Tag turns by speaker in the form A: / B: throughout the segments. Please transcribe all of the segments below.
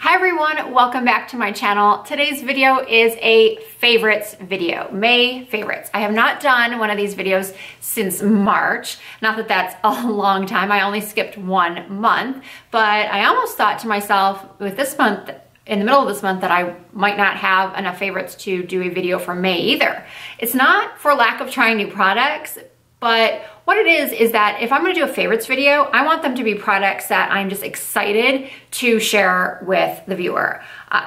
A: Hi everyone, welcome back to my channel. Today's video is a favorites video, May favorites. I have not done one of these videos since March. Not that that's a long time, I only skipped 1 month, but I almost thought to myself with this month, in the middle of this month, that I might not have enough favorites to do a video for May either. It's not for lack of trying new products, but what it is that if I'm gonna do a favorites video, I want them to be products that I'm just excited to share with the viewer.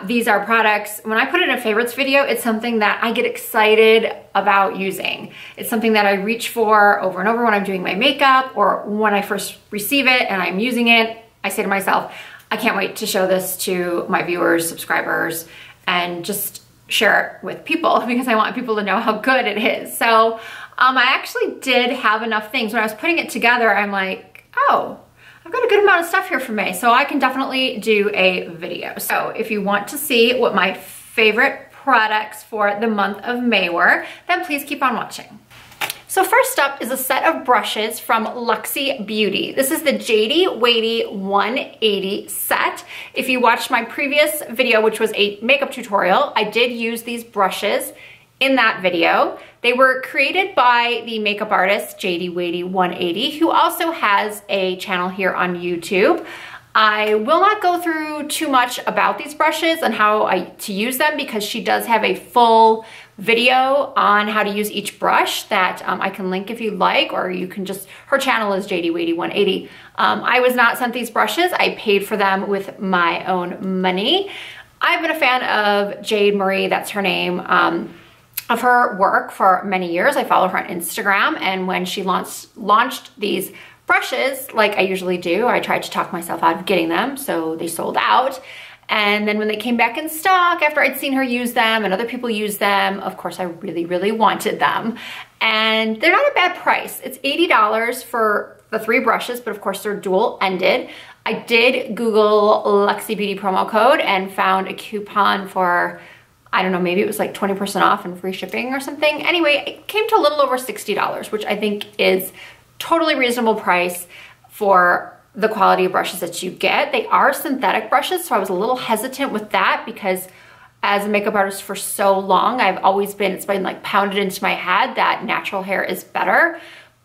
A: These are products, when I put it in a favorites video, it's something that I get excited about using. It's something that I reach for over and over when I'm doing my makeup or when I first receive it and I'm using it. I say to myself, I can't wait to show this to my viewers, subscribers, and just share it with people because I want people to know how good it is. So I actually did have enough things. When I was putting it together, I'm like, oh, I've got a good amount of stuff here for May, so I can definitely do a video. So if you want to see what my favorite products for the month of May were, then please keep on watching. So first up is a set of brushes from Luxie Beauty. This is the Jadeywadey 180 set. If you watched my previous video, which was a makeup tutorial, I did use these brushes in that video. They were created by the makeup artist Jadeywadey 180, who also has a channel here on YouTube. I will not go through too much about these brushes and how to use them because she does have a full video on how to use each brush that I can link if you'd like, or you can just, her channel is Jadeywadey 180. I was not sent these brushes. I paid for them with my own money. I've been a fan of Jade Marie, that's her name, of her work for many years. I follow her on Instagram, and when she launched these brushes, like I usually do, I tried to talk myself out of getting them, so they sold out. And then when they came back in stock, after I'd seen her use them and other people use them, of course I really, really wanted them. And they're not a bad price. It's $80 for the 3 brushes, but of course they're dual-ended. I did Google Luxie Beauty promo code and found a coupon for, I don't know, maybe it was like 20% off and free shipping or something. Anyway, it came to a little over $60, which I think is totally reasonable price for the quality of brushes that you get. They are synthetic brushes, so I was a little hesitant with that because as a makeup artist for so long, it's been like pounded into my head that natural hair is better.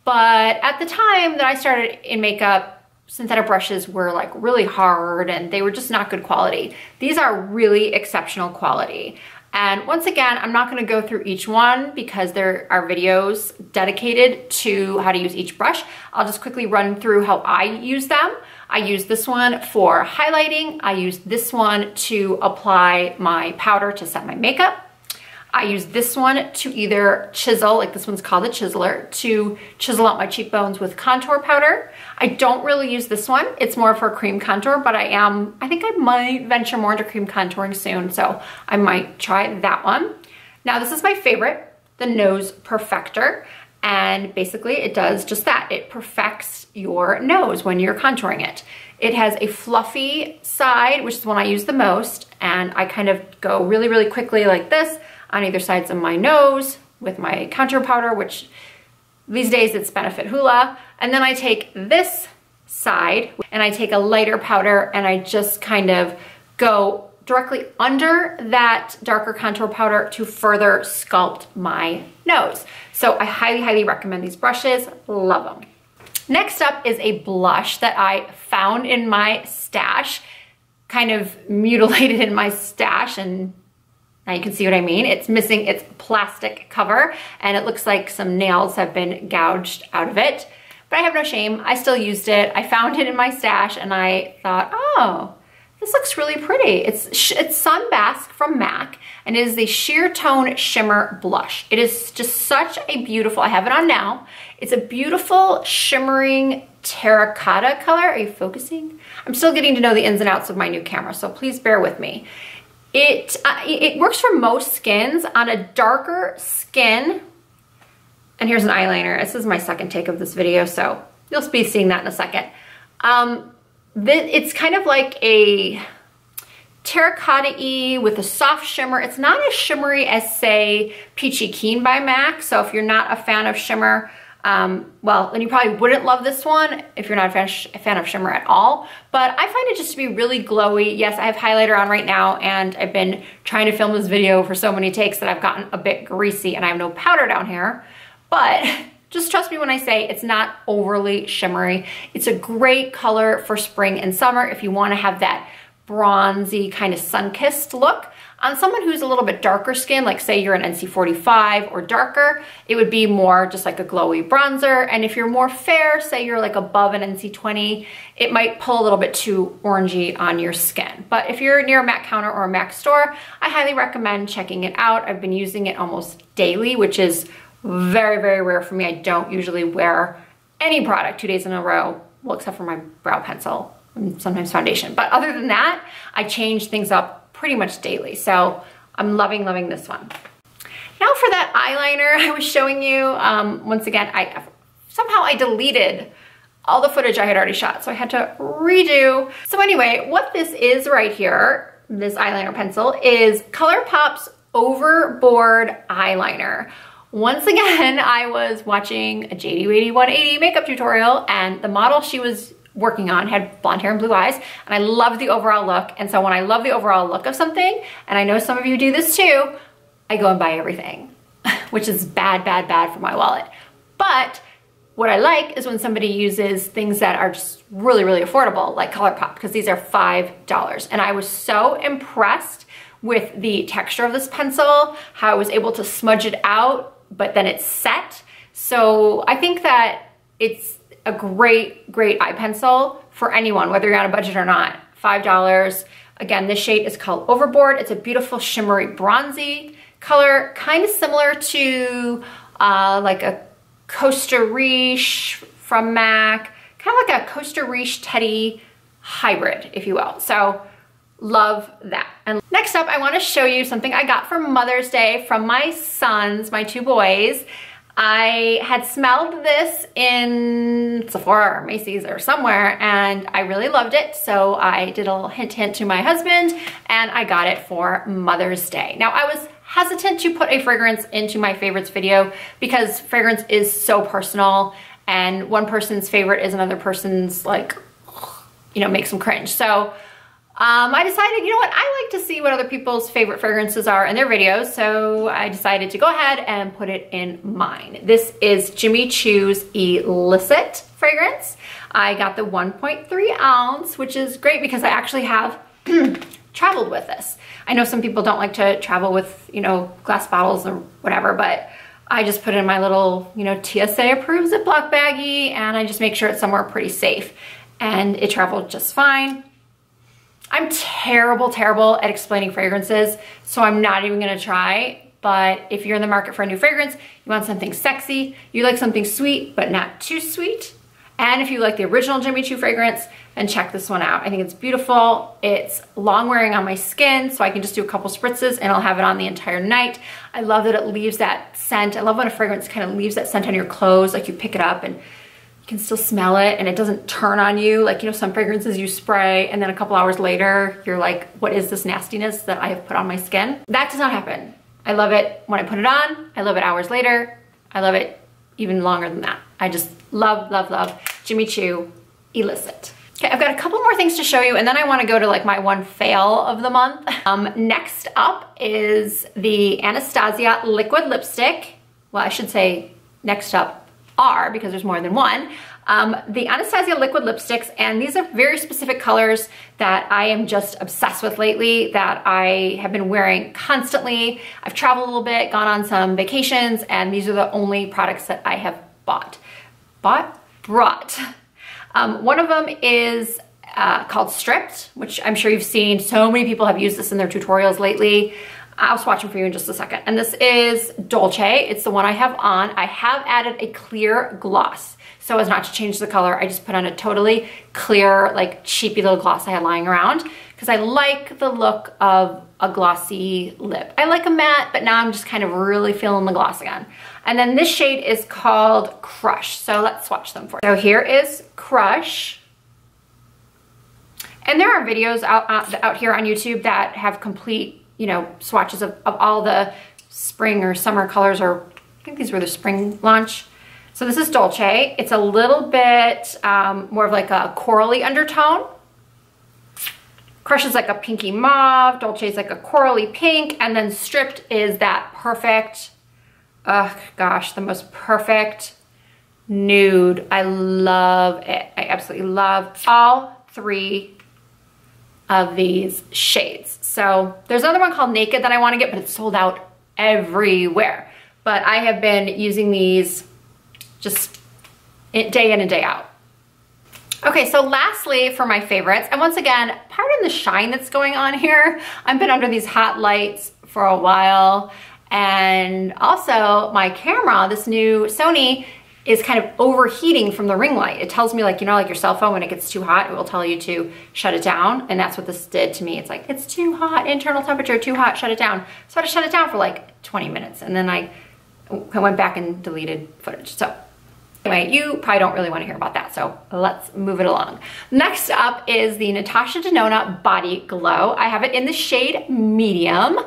A: But at the time that I started in makeup, synthetic brushes were like really hard and they were just not good quality. These are really exceptional quality. And once again, I'm not gonna go through each one because there are videos dedicated to how to use each brush. I'll just quickly run through how I use them. I use this one for highlighting. I use this one to apply my powder to set my makeup. I use this one to either chisel, like this one's called a chiseler, to chisel out my cheekbones with contour powder. I don't really use this one. It's more for cream contour, but I think I might venture more into cream contouring soon, so I might try that one. Now this is my favorite, the Nose Perfector, and basically it does just that. It perfects your nose when you're contouring it. It has a fluffy side, which is the one I use the most, and I kind of go really, really quickly like this on either sides of my nose with my contour powder, which these days it's Benefit Hoola. And then I take this side and I take a lighter powder and I just kind of go directly under that darker contour powder to further sculpt my nose. So I highly, highly recommend these brushes, love them. Next up is a blush that I found in my stash, kind of mutilated in my stash, and now you can see what I mean. It's missing its plastic cover and it looks like some nails have been gouged out of it, but I have no shame. I still used it. I found it in my stash and I thought, oh, this looks really pretty. It's Sunbask from MAC and it is the Sheer Tone Shimmer Blush. It is just such a beautiful, I have it on now. It's a beautiful shimmering terracotta color. Are you focusing? I'm still getting to know the ins and outs of my new camera, so please bear with me. It works for most skins. On a darker skin, and here's an eyeliner. This is my second take of this video, so you'll be seeing that in a second. It's kind of like a terracotta-y with a soft shimmer. It's not as shimmery as, say, Peachy Keen by MAC, so if you're not a fan of shimmer, well, then you probably wouldn't love this one if you're not a fan of shimmer at all. But I find it just to be really glowy. Yes, I have highlighter on right now, and I've been trying to film this video for so many takes that I've gotten a bit greasy and I have no powder down here. But just trust me when I say it's not overly shimmery. It's a great color for spring and summer if you want to have that bronzy kind of sun-kissed look. On someone who's a little bit darker skin, like say you're an NC45 or darker, it would be more just like a glowy bronzer. And if you're more fair, say you're like above an NC20, it might pull a little bit too orangey on your skin. But if you're near a MAC counter or a MAC store, I highly recommend checking it out. I've been using it almost daily, which is very, very rare for me. I don't usually wear any product 2 days in a row, well, except for my brow pencil and sometimes foundation. But other than that, I change things up pretty much daily. So I'm loving this one. Now for that eyeliner I was showing you, once again, somehow I deleted all the footage I had already shot, so I had to redo. So anyway, what this is right here, this eyeliner pencil, is Colourpop's Overboard eyeliner. Once again, I was watching a Jadeywadey 180 makeup tutorial, and the model she was working on had blonde hair and blue eyes, and I loved the overall look. And so when I love the overall look of something, and I know some of you do this too, I go and buy everything, which is bad for my wallet. But what I like is when somebody uses things that are just really, really affordable, like Colourpop, because these are $5. And I was so impressed with the texture of this pencil, how I was able to smudge it out, but then it's set. So I think that it's a great eye pencil for anyone, whether you're on a budget or not. $5. Again, this shade is called Overboard. It's a beautiful shimmery bronzy color, kind of similar to like a Costa Riche from MAC, kind of like a Costa Riche Teddy hybrid, if you will. So love that. And next up, I want to show you something I got for Mother's Day from my sons, my 2 boys. I had smelled this in Sephora or Macy's or somewhere, and I really loved it. So I did a little hint to my husband, and I got it for Mother's Day. Now, I was hesitant to put a fragrance into my favorites video because fragrance is so personal, and one person's favorite is another person's, like, you know, makes them cringe. So I decided, you know what, I like to see what other people's favorite fragrances are in their videos, so I decided to go ahead and put it in mine. This is Jimmy Choo's Illicit fragrance. I got the 1.3 ounce, which is great because I actually have traveled with this. I know some people don't like to travel with, you know, glass bottles or whatever, but I just put it in my little, you know, TSA approved Ziploc baggie, and I just make sure it's somewhere pretty safe. And it traveled just fine. I'm terrible at explaining fragrances, so I'm not even gonna try. But if you're in the market for a new fragrance, you want something sexy, you like something sweet, but not too sweet. And if you like the original Jimmy Choo fragrance, then check this one out. I think it's beautiful. It's long wearing on my skin, so I can just do a couple spritzes and I'll have it on the entire night. I love that it leaves that scent. I love when a fragrance kind of leaves that scent on your clothes, like you pick it up and can still smell it and it doesn't turn on you. Like, you know, some fragrances you spray and then a couple hours later, you're like, what is this nastiness that I have put on my skin? That does not happen. I love it when I put it on. I love it hours later. I love it even longer than that. I just love Jimmy Choo Illicit. Okay, I've got a couple more things to show you, and then I want to go to like my one fail of the month. Next up is the Anastasia liquid lipstick. Well, I should say next up are, because there's more than one. The Anastasia liquid lipsticks, and these are very specific colors that I am just obsessed with lately, that I have been wearing constantly. I've traveled a little bit, gone on some vacations, and these are the only products that I have brought. One of them is called Stripped, which I'm sure you've seen. So many people have used this in their tutorials lately. I'll swatch them for you in just a second. And this is Dolce. It's the one I have on. I have added a clear gloss so as not to change the color. I just put on a totally clear, like cheapy little gloss I had lying around because I like the look of a glossy lip. I like a matte, but now I'm just kind of really feeling the gloss again. And then this shade is called Crush. So let's swatch them for you. So here is Crush. And there are videos out here on YouTube that have complete, you know, swatches of all the spring or summer colors, or I think these were the spring launch. So this is Dolce. It's a little bit more of like a corally undertone. Crush is like a pinky mauve. Dolce is like a corally pink. And then Stripped is that perfect, oh gosh, the most perfect nude. I love it. I absolutely love all three of these shades. So there's another one called Naked that I want to get, but it's sold out everywhere. But I have been using these just day in and day out. Okay, so lastly for my favorites, and once again, pardon the shine that's going on here. I've been under these hot lights for a while, and also my camera, this new Sony, is kind of overheating from the ring light. It tells me, like, you know, like your cell phone, when it gets too hot, it will tell you to shut it down. And that's what this did to me. It's like, it's too hot, internal temperature, too hot, shut it down. So I had to shut it down for like 20 minutes. And then I went back and deleted footage. So anyway, you probably don't really want to hear about that. So let's move it along. Next up is the Natasha Denona Body Glow. I have it in the shade Medium.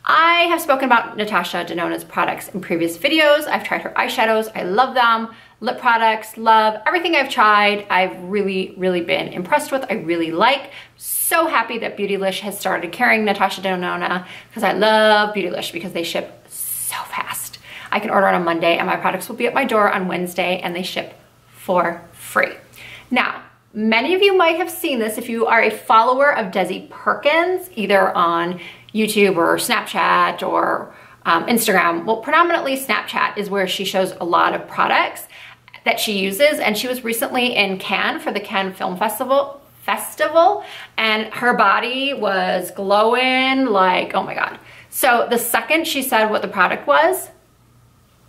A: I have spoken about Natasha Denona's products in previous videos. I've tried her eyeshadows. I love them. Lip products, love everything I've tried. I've really, really been impressed with. I really like. So happy that Beautylish has started carrying Natasha Denona because I love Beautylish because they ship so fast. I can order on a Monday and my products will be at my door on Wednesday and they ship for free. Now, many of you might have seen this if you are a follower of Desi Perkins, either on YouTube or Snapchat or Instagram. Well, predominantly Snapchat is where she shows a lot of products that she uses. And she was recently in Cannes for the Cannes Film Festival, and her body was glowing like, oh my God. So the second she said what the product was,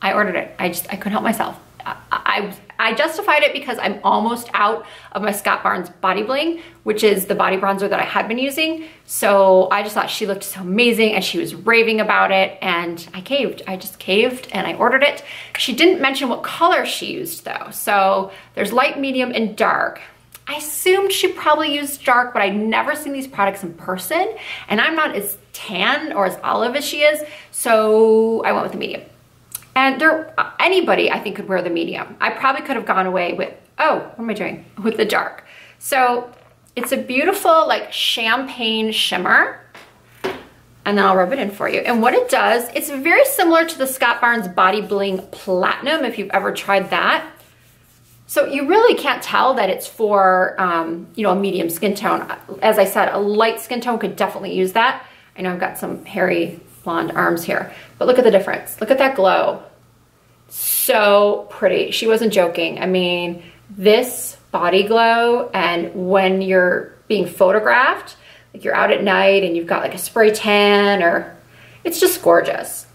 A: I ordered it. I couldn't help myself. I justified it because I'm almost out of my Scott Barnes Body Bling, which is the body bronzer that I had been using. So I just thought she looked so amazing and she was raving about it and I caved. I just caved and I ordered it. She didn't mention what color she used though. So there's light, medium, and dark. I assumed she probably used dark, but I'd never seen these products in person and I'm not as tan or as olive as she is. So I went with the medium. And anybody I think could wear the medium. I probably could have gone away with, oh, what am I doing? With the dark. So it's a beautiful like champagne shimmer. And then I'll rub it in for you. And what it does, it's very similar to the Scott Barnes Body Bling Platinum if you've ever tried that. So you really can't tell that it's for, you know, a medium skin tone. As I said, a light skin tone could definitely use that. I know I've got some hairy blonde arms here, but look at the difference. Look at that glow. So pretty. She wasn't joking. I mean, this body glow, and when you're being photographed, like you're out at night and you've got like a spray tan, or it's just gorgeous.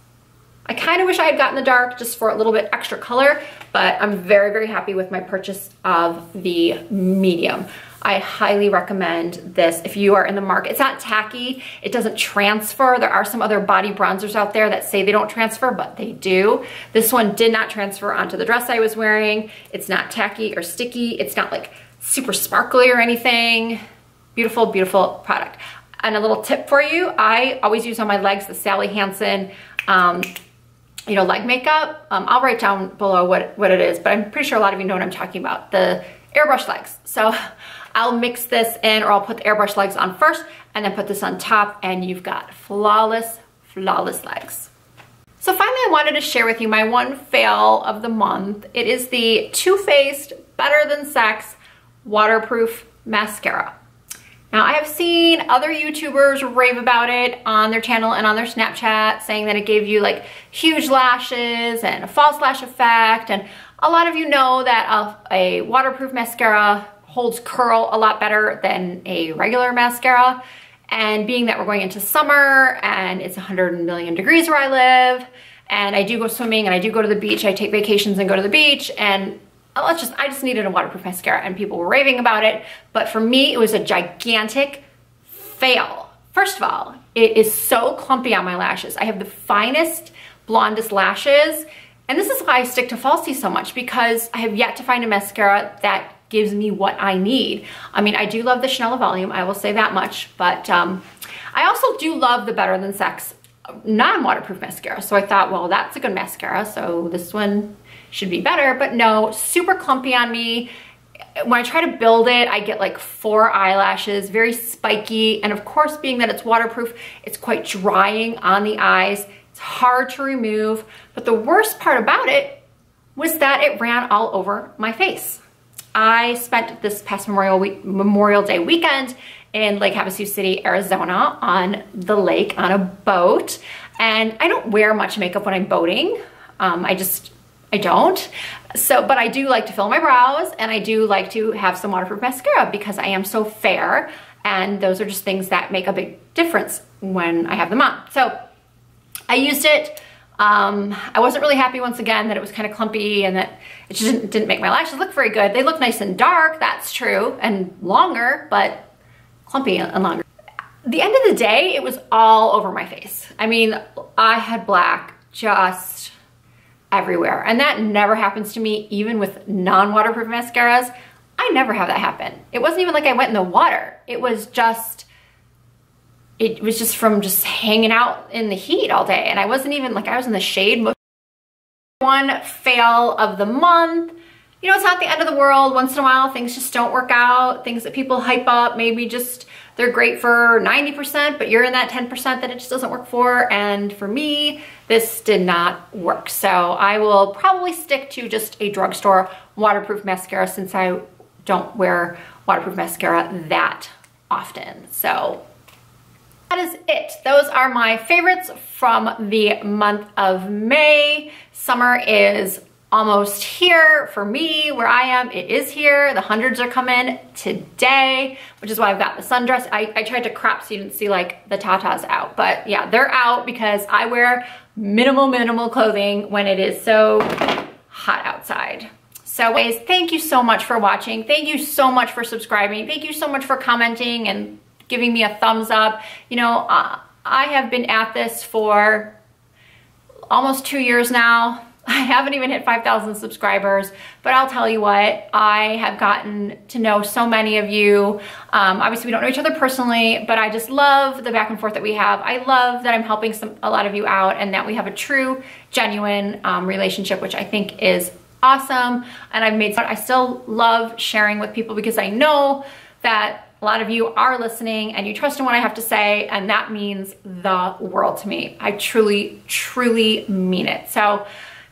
A: I kind of wish I had gotten the dark just for a little bit extra color, but I'm very, very happy with my purchase of the medium. I highly recommend this if you are in the market. It's not tacky, it doesn't transfer. There are some other body bronzers out there that say they don't transfer, but they do. This one did not transfer onto the dress I was wearing. It's not tacky or sticky. It's not like super sparkly or anything. Beautiful, beautiful product. And a little tip for you, I always use on my legs the Sally Hansen you know, leg makeup. I'll write down below what it is, but I'm pretty sure a lot of you know what I'm talking about, the airbrush legs. So I'll mix this in, or I'll put the airbrush legs on first and then put this on top, and you've got flawless, flawless legs. So finally, I wanted to share with you my one fail of the month. It is the Too Faced Better Than Sex Waterproof Mascara. Now, I have seen other YouTubers rave about it on their channel and on their Snapchat, saying that it gave you like huge lashes and a false lash effect. And a lot of you know that a waterproof mascara holds curl a lot better than a regular mascara. And being that we're going into summer and it's 100 million degrees where I live, and I do go swimming and I do go to the beach, I take vacations and go to the beach, and I just needed a waterproof mascara and people were raving about it. But for me, it was a gigantic fail. First of all, it is so clumpy on my lashes. I have the finest, blondest lashes. And this is why I stick to Falsies so much, because I have yet to find a mascara that gives me what I need. I mean, I do love the Chanel Volume, I will say that much, but I also do love the Better Than Sex non-waterproof mascara. So I thought, well, that's a good mascara, so this one should be better, but no, super clumpy on me. When I try to build it, I get like 4 eyelashes, very spiky. And of course, being that it's waterproof, it's quite drying on the eyes. It's hard to remove. But the worst part about it was that it ran all over my face. I spent this past Memorial Day weekend in Lake Havasu City, Arizona on the lake on a boat. And I don't wear much makeup when I'm boating. I don't. So, but I do like to fill my brows, and I do like to have some waterproof mascara because I am so fair, and those are just things that make a big difference when I have them on. So I used it. I wasn't really happy once again that it was kind of clumpy and that it just didn't make my lashes look very good. They look nice and dark, that's true, and longer, but clumpy and longer. At the end of the day, it was all over my face. I mean, I had black just everywhere. And that never happens to me, even with non-waterproof mascaras. I never have that happen. It wasn't even like I went in the water. It was just from just hanging out in the heat all day. And I wasn't even like, I was in the shade. One fail of the month. You know, it's not the end of the world. Once in a while, things just don't work out. Things that people hype up, maybe just they're great for 90%, but you're in that 10% that it just doesn't work for. And for me, this did not work. So I will probably stick to just a drugstore waterproof mascara since I don't wear waterproof mascara that often. So that is it. Those are my favorites from the month of May. Summer is almost here for me. Where I am, it is here. The hundreds are coming today, which is why I've got the sundress. I tried to crop so you didn't see like the tatas out, but yeah, they're out because I wear minimal clothing when it is so hot outside. So anyways, thank you so much for watching. Thank you so much for subscribing. Thank you so much for commenting and giving me a thumbs up. You know, I have been at this for almost 2 years now. I haven't even hit 5,000 subscribers, but I'll tell you what, I have gotten to know so many of you. Obviously we don't know each other personally, but I just love the back and forth that we have. I love that I'm helping a lot of you out and that we have a true, genuine relationship, which I think is awesome. And I still love sharing with people because I know that a lot of you are listening and you trust in what I have to say, and that means the world to me. I truly mean it. So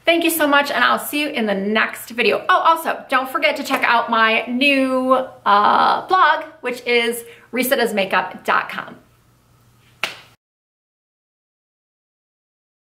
A: thank you so much, and I'll see you in the next video. Oh, also, don't forget to check out my new blog, which is resetasmakeup.com.